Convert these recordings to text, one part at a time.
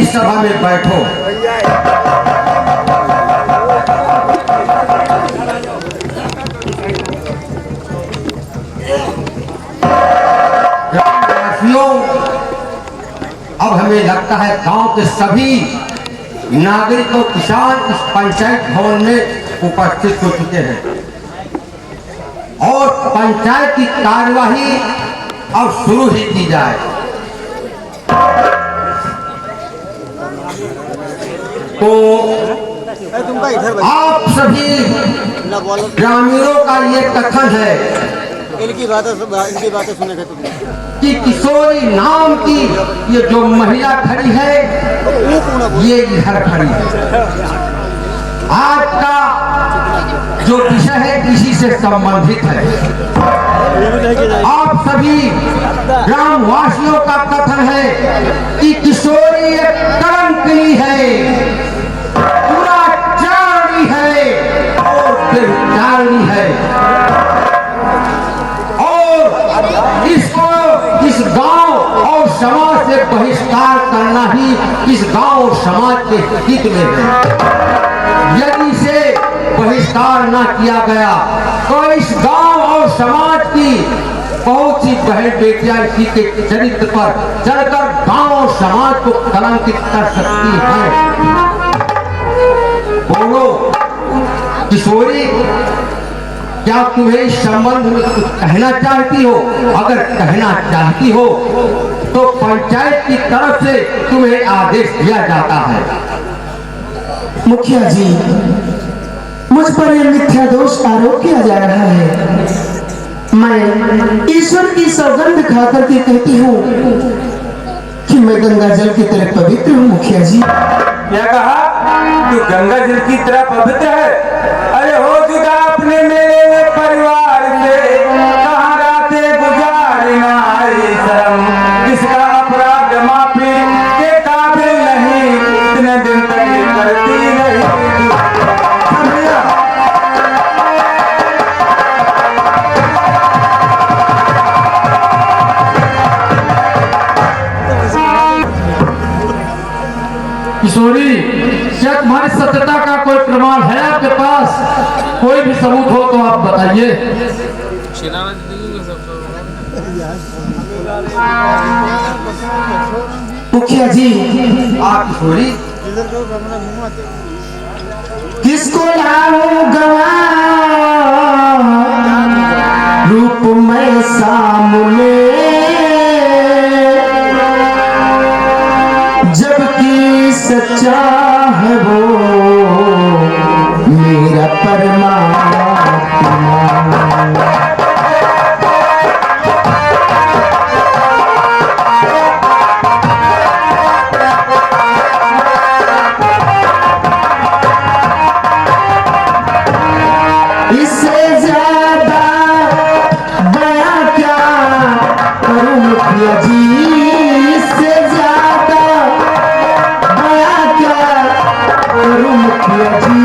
इस सभा में बैठो। अब हमें लगता है गांव के सभी नागरिक और किसान इस पंचायत भवन में उपस्थित हो चुके हैं और पंचायत की कार्यवाही अब शुरू ही की जाए। तो आप सभी ग्रामीणों का ये कथन है, इनकी बातें सुनेगा तुमने कि किशोरी नाम की ये जो महिला खड़ी है ये इधर खड़ी है। आज का जो विषय है इसी से संबंधित है। आप सभी ग्रामवासियों का कथन है कि किशोरी एक कलंकनी है, पूरा चारणी है और बेचारणी है और इसको इस गांव और समाज से बहिष्कार करना ही इस गांव और समाज के हित में है। यदि इसे बहिष्कार न किया गया तो इस गांव और समाज की बहुत सी बहन बेटियां इसी के चरित्र पर चलकर गांव और समाज को कलंकित कर सकती हैं। बोलो किशोरी, क्या तुम्हें इस संबंध में कुछ कहना चाहती हो? अगर कहना चाहती हो तो पंचायत की तरफ से तुम्हें आदेश दिया जाता है। मुखिया जी, मुझ पर यह मिथ्या दोष आरोप किया जा रहा है। मैं ईश्वर की सौगंध खाकर के कहती हूँ कि मैं गंगा जल की तरह पवित्र हूँ। मुखिया जी, क्या कहा? तू गंगा जल की तरह पवित्र है? अरे हो जुदा अपने मेरे परिवार से, कहाँ रातें गुजारना है शर्म, किसका अपराध माफी के काबिल नहीं, इतने दिन तक ये करती रही। किशोरी, क्या तुम्हारी सत्यता का कोई प्रमाण है आपके पास? कोई भी सबूत हो तो आप बताइए। मुखिया जी, आप किशोरी, किसको लाऊं गवा रूप में सामने, जबकि सच्चा है वो मेरा परमात्मा। इससे ज्यादा बयां क्या करूं मुखिया जी, इससे ज्यादा बयां क्या करूं मुखिया जी।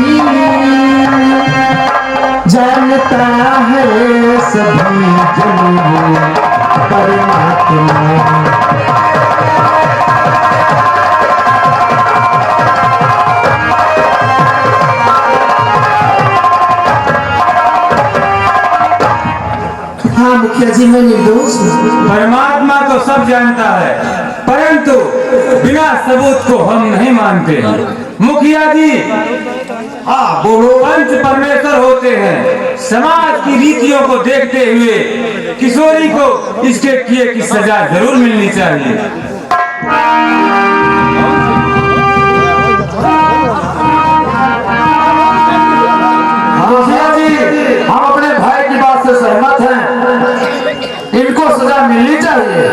जानता है सभी जन परमात्मा। हाँ मुखिया जी, मैं निर्दोष हूँ। परमात्मा तो सब जानता है, परंतु बिना सबूत को हम नहीं मानते। मुखिया जी, हाँ बोलो। पंच परमेश्वर होते हैं, समाज की रीतियों को देखते हुए किशोरी को इसके किए की सजा जरूर मिलनी चाहिए। मुखिया जी, हम अपने भाई की बात से सहमत हैं, इनको सजा मिलनी चाहिए।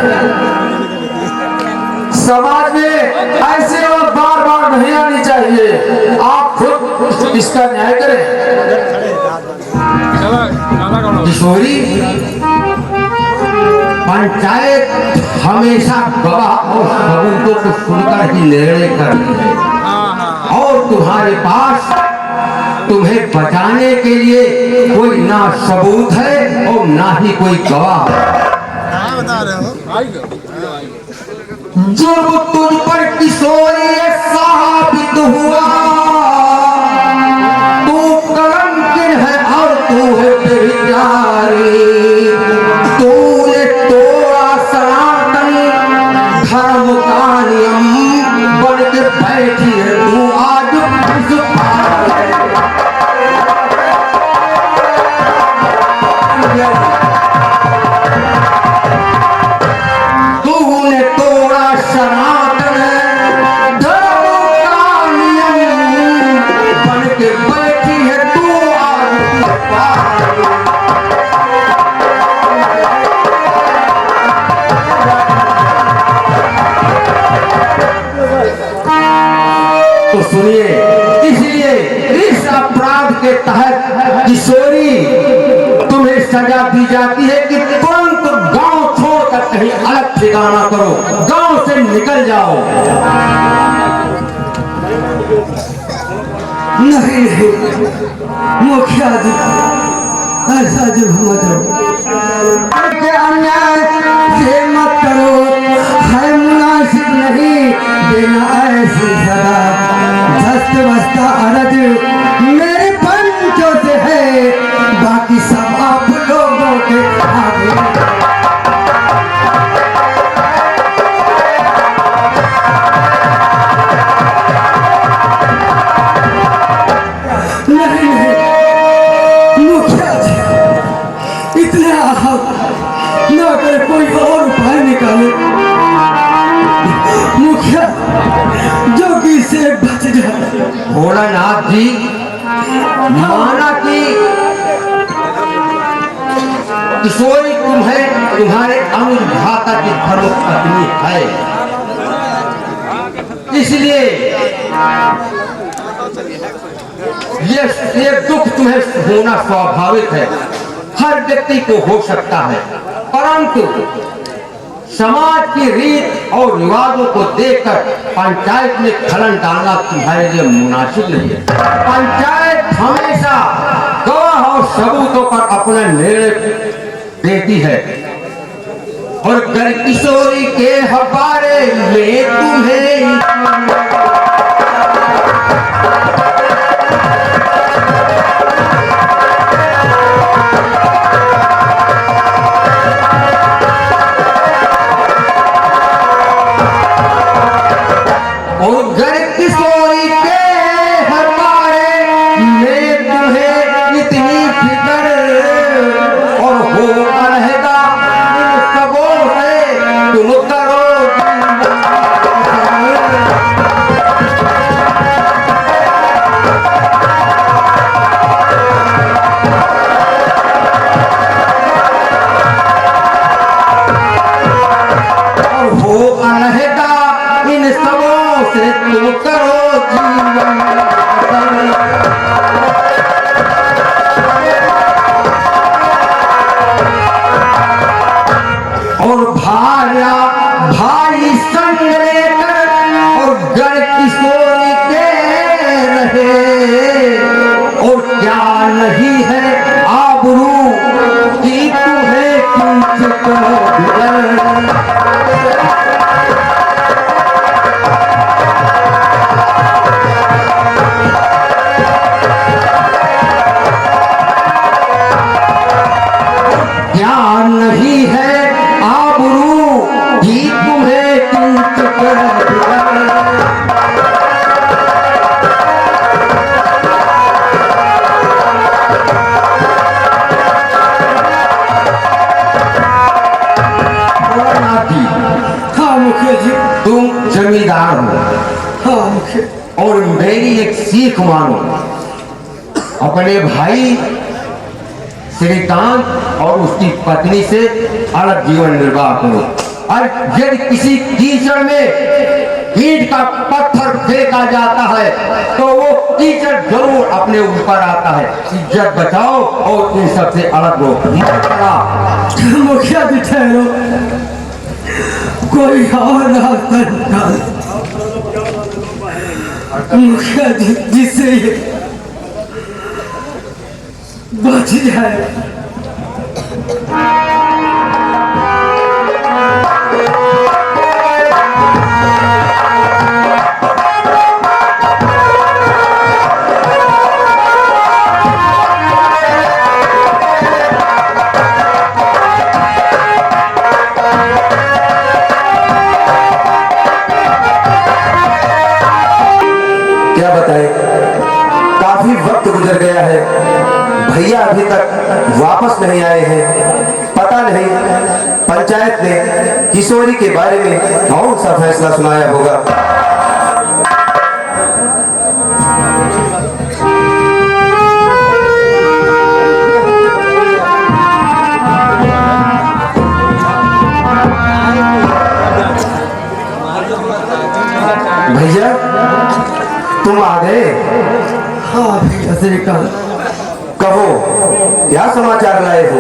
समाज में ऐसे और बार बार नहीं आनी चाहिए। आप खुद इसका न्याय करें। किशोरी, पंचायत हमेशा गवाह और सबूतों को सुनकर ही निर्णय करती है और तुम्हारे पास तुम्हें बचाने के लिए कोई ना सबूत है और ना ही कोई गवाह। बता रहे हो जुर्म तुझ पर किशोरी तो सुनिए, इसलिए इस अपराध के तहत किशोरी तुम्हें सजा दी जाती है कि तुरंत गांव छोड़कर कहीं अलग ठिकाना करो, गांव से निकल जाओ। नहीं नहीं मुखिया जी, ऐसा जुल्म मत करो, अन्याय से मत करो, है मुनासिब नहीं देना ऐसी सजा। धस्त बस्ता अरज मेरे पंचों से है, बाकी सब आप लोगों के आगे। कोई और उपाय निकालो मुखिया, जो कि से बच जाए। भोलानाथ जी, माना कि किशोरी तुम्हारे अनुजाता की धर्म पत्नी है, इसलिए ये दुख तुम्हें होना स्वाभाविक है, हर व्यक्ति को हो सकता है। परंतु समाज की रीत और रिवाजों को देखकर पंचायत में खलन डालना तुम्हारे लिए मुनासिब नहीं है। पंचायत हमेशा गवाह और सबूतों पर अपना निर्णय देती है, और अगर किशोरी के हवाले में तुम्हें जमींदार हो और मेरी एक सीख मानो, अपने भाई श्रीकांत और उसकी पत्नी से अलग जीवन निर्वाह करो। और यदि किसी कीचड़ में ईंट का पत्थर फेंका जाता है तो वो कीचड़ जरूर अपने ऊपर आता है। इज्जत बचाओ और इन सबसे अलग हो। मुखिया जी ठहरो, कोई और रास्ता निकाल मुखिया जी, जिससे ये बच जाए। क्या बताएं, काफी वक्त गुजर गया है, भैया अभी तक वापस नहीं आए हैं। पता नहीं पंचायत ने किशोरी के बारे में कौन सा फैसला सुनाया होगा। भैया तुम आ गए। हाँ भैया श्रीकांत, कहो क्या समाचार लाए हो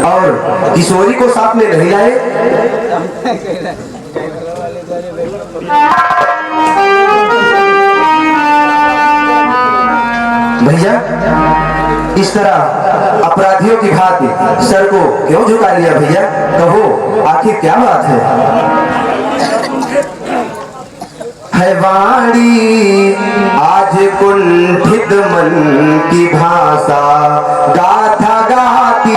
और किशोरी को साथ में नहीं लाए? भैया इस तरह अपराधियों की भांति सर को क्यों झुका लिया भैया? कहो आखिर क्या बात है वाणी आज कुंठित मन की भाषा गाथा गाती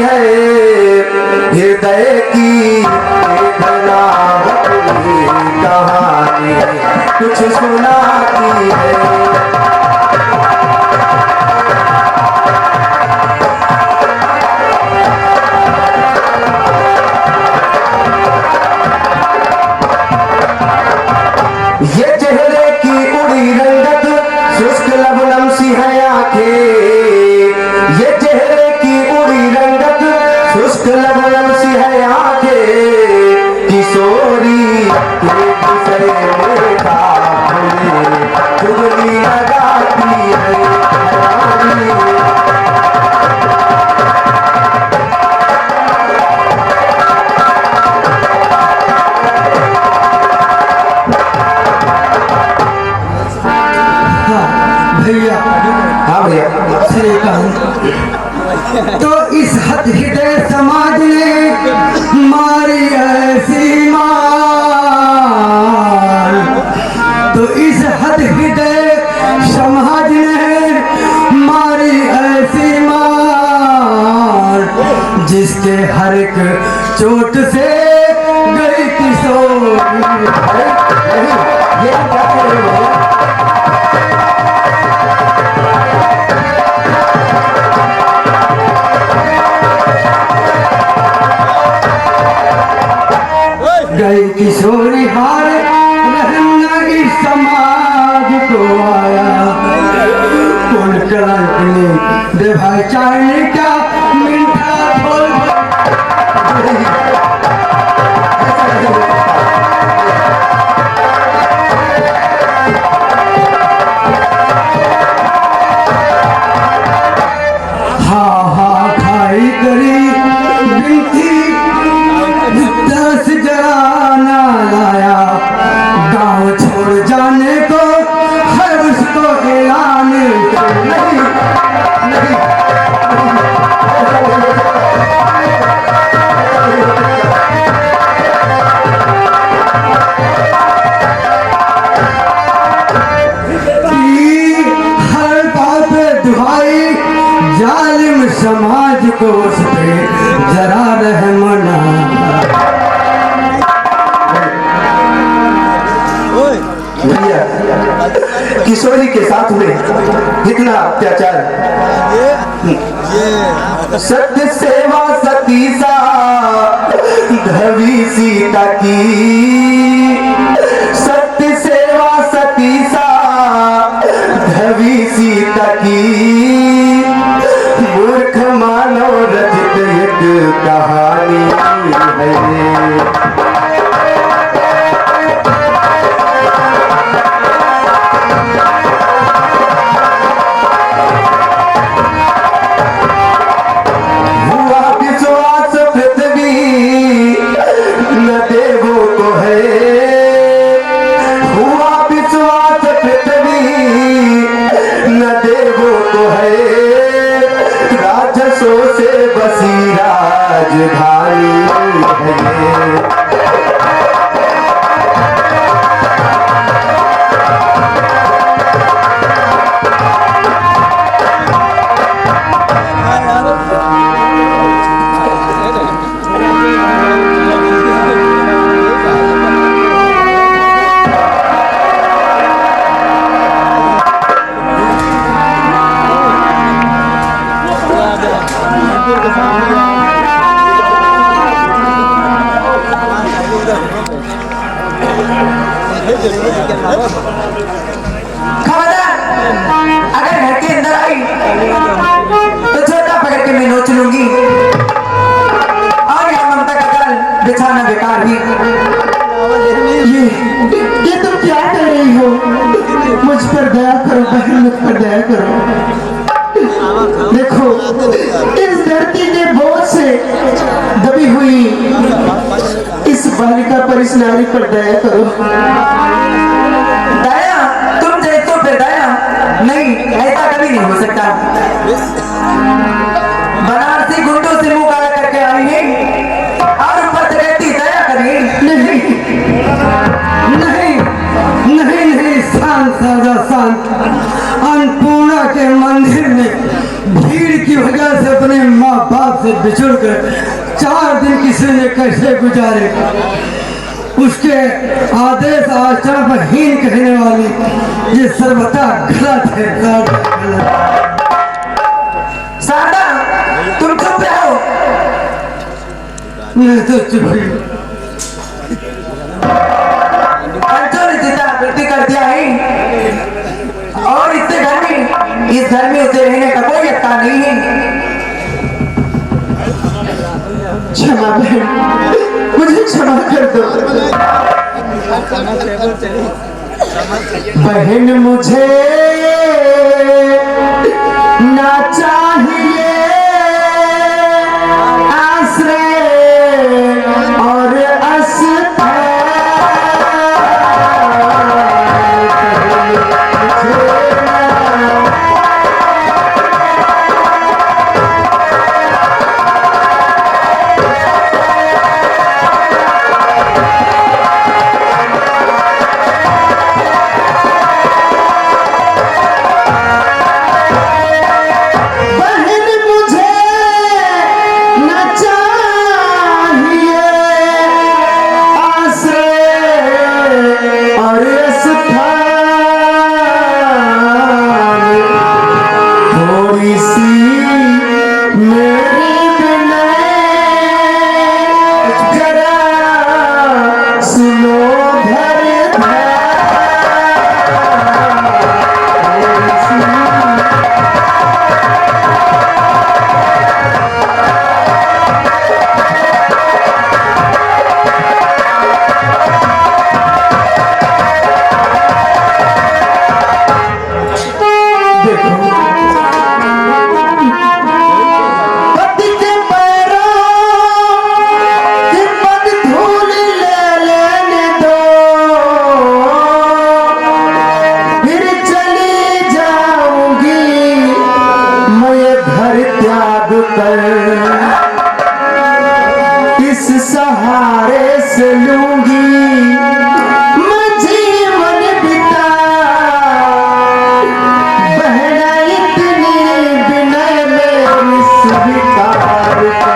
है। हृदय की कहानी कुछ सुनाती है। ये चेहरे की उड़ी रंगत शुष्क लवनम सी है आंखें। ये चेहरे की उड़ी रंगत शुष्क लवनम सी है आंखें। किशोरी चुगली लगाती है। भैया हाँ भैया श्रीकांत, तो इस हद हृदय समाज ने मारी ऐसी मार, तो इस हद हृदय समाज ने मारी ऐसी मार, जिसके हर एक चोट से गई किशोरी। ये क्या कर रहे हो? गई किशोरी हार रहना इस समाज को आया। कौन कलंक ने दे भाईचारे का मीठा बोल। हाँ हाँ खाई करी बिनती दस जराना लाया। गांव छोड़ जाने को है उसको ऐलान नहीं, नहीं। हर बात पे दुहाई जालिम समाज को उस पे जरा रहम ना। भैया किशोरी के साथ में इतना अत्याचार। सत्य सेवा सती सा धवी सीता की। सत्य सेवा सती सा धवी सीता की। मूर्ख मानव रचित एक कहानी है। देखो इस धरती के बोझ से दबी हुई इस बालिका पर इस नारी पर दया करो। दया? तुम जैसों पे दया? नहीं, ऐसा कभी नहीं हो सकता। बनारसी गुंडों से मुंह काला करके आई है और ऊपर से कहती दया करिए। नहीं नहीं नहीं नहीं, शांत साजा शांत। अन्नपूर्णा के मंदिर में भीड़ की वजह से अपने माँ बाप से बिछुड़ कर 4 दिन किसी ने कैसे गुजारे, उसके आदेश आचरण पर हीन कहने वाली ये सर्वथा गलत है, गलत। शारदा, तुम चुप रहो। मैं तो चुप ही हूँ। पंचों ने जितना वृद्धि कर दिया है और इस घर में उसे रहने का कोई अधिकार नहीं है। क्षमा बहन, मुझे क्षमा कर दो। बहन मुझे ना चाहिए आश्रय और आस्था। इस सहारे से लूंगी मैं जीवन बिता। बहना इतनी विनय में स्वीकार कर।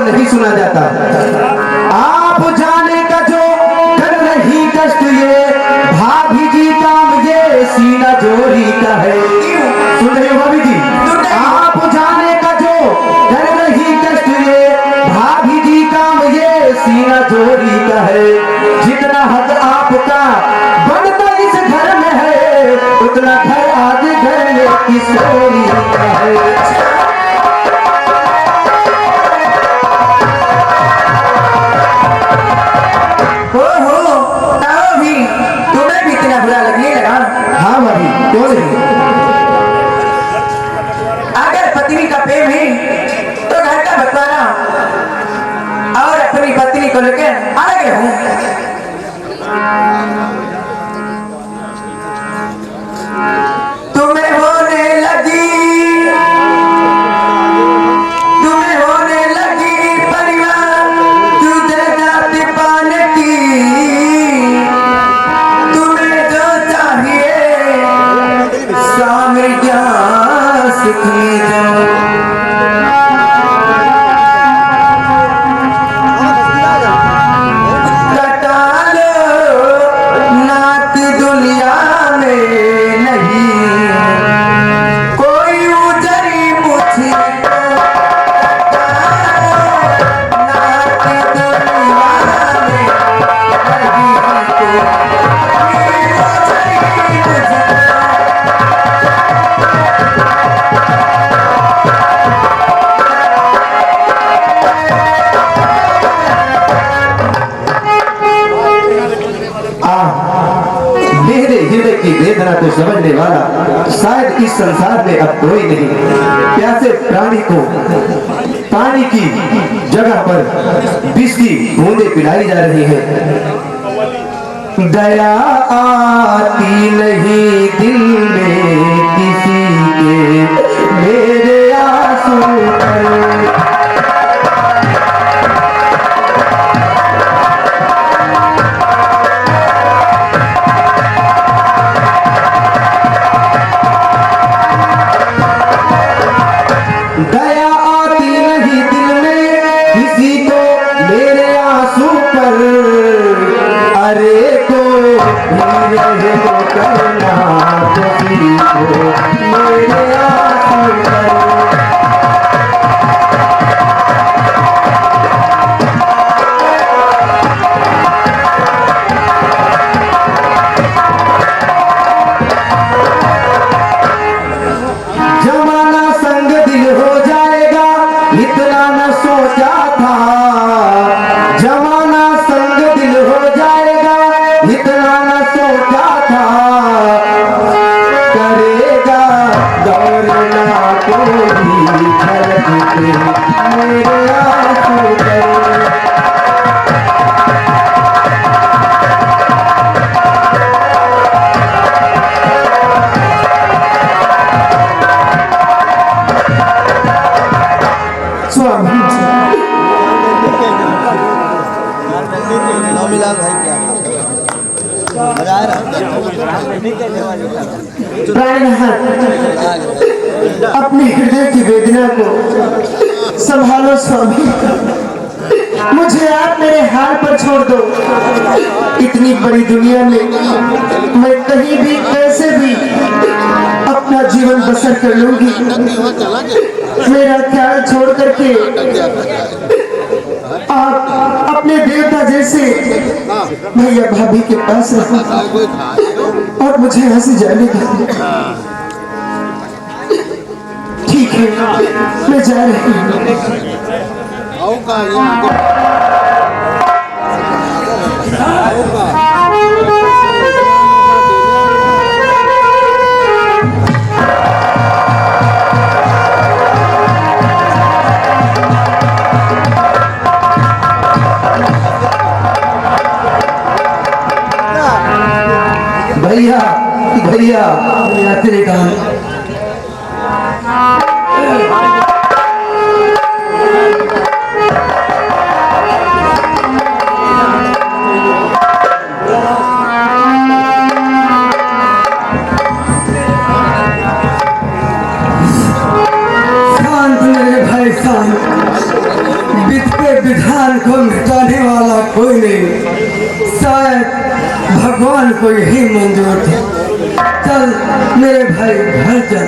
नहीं सुना जाता। आप जाने का जो कर रही कष्ट ये भाभी जी का मुझे सीना जोरी का है। सुन रहे हो भाभी जी? आप जाने का जो कर रही कष्ट ये भाभी जी का मुझे सीना जोरी का है। जितना हक आपका बनता इस घर में है उतना घर आज घर में किशोरी का है। हाँ भाभी, क्यों नहीं? अगर पत्नी का प्रेम है तो घर का बंटवारा और अपनी पत्नी को लेकर अलग रहूं। तुम्हें होने लगी मेरे हृदय की वेदना को समझने वाला शायद इस संसार में अब कोई नहीं। प्यासे प्राणी को पानी की जगह पर विष की बूंदें पिलाई जा रही है। दया आती नहीं दिल में किसी के मेरे आंसू पर। दया आती नहीं दिल में किसी को मेरे आंसू पर। अरे को रहे हो करना किसी को मेरे आंसू पर। जमाना संग दिल हो जाएगा इतना न सोचा था। जमाना संग दिल हो जाएगा इतना न सोचा था। करेगा दौड़ना कोई खलक के मेरे आंसू पर। नौमीलाल भाई क्या मजा आ रहा प्राणनाथ, अपने हृदय की वेदना को संभालो स्वामी। मुझे आप मेरे हाल पर छोड़ दो। इतनी बड़ी दुनिया में मैं कहीं भी कैसे भी अपना जीवन बसर कर लूंगी। मेरा ख्याल छोड़ करके आप अपने देवता जैसे भैया भाभी के पास रहो और मुझे यहाँ से जाने दो। ठीक है, मैं जा रही हूँ। भैया भैया यात्री का शांत मेरे भाई शांत। बीतते विधान को मिटाने वाला कोई नहीं, शायद भगवान को यही मंजूर था। चल मेरे भाई घर चल।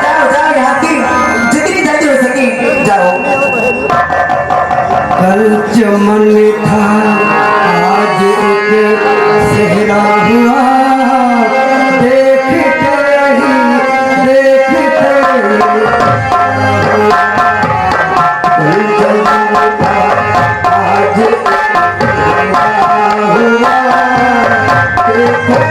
जाओ जाओ हाथी, जितनी जल्दी हो सके जाओ। कल चमन था आज एक सेहरा हुआ। देखते ही देखते कल चमन था आज एक सेहरा हुआ। देखते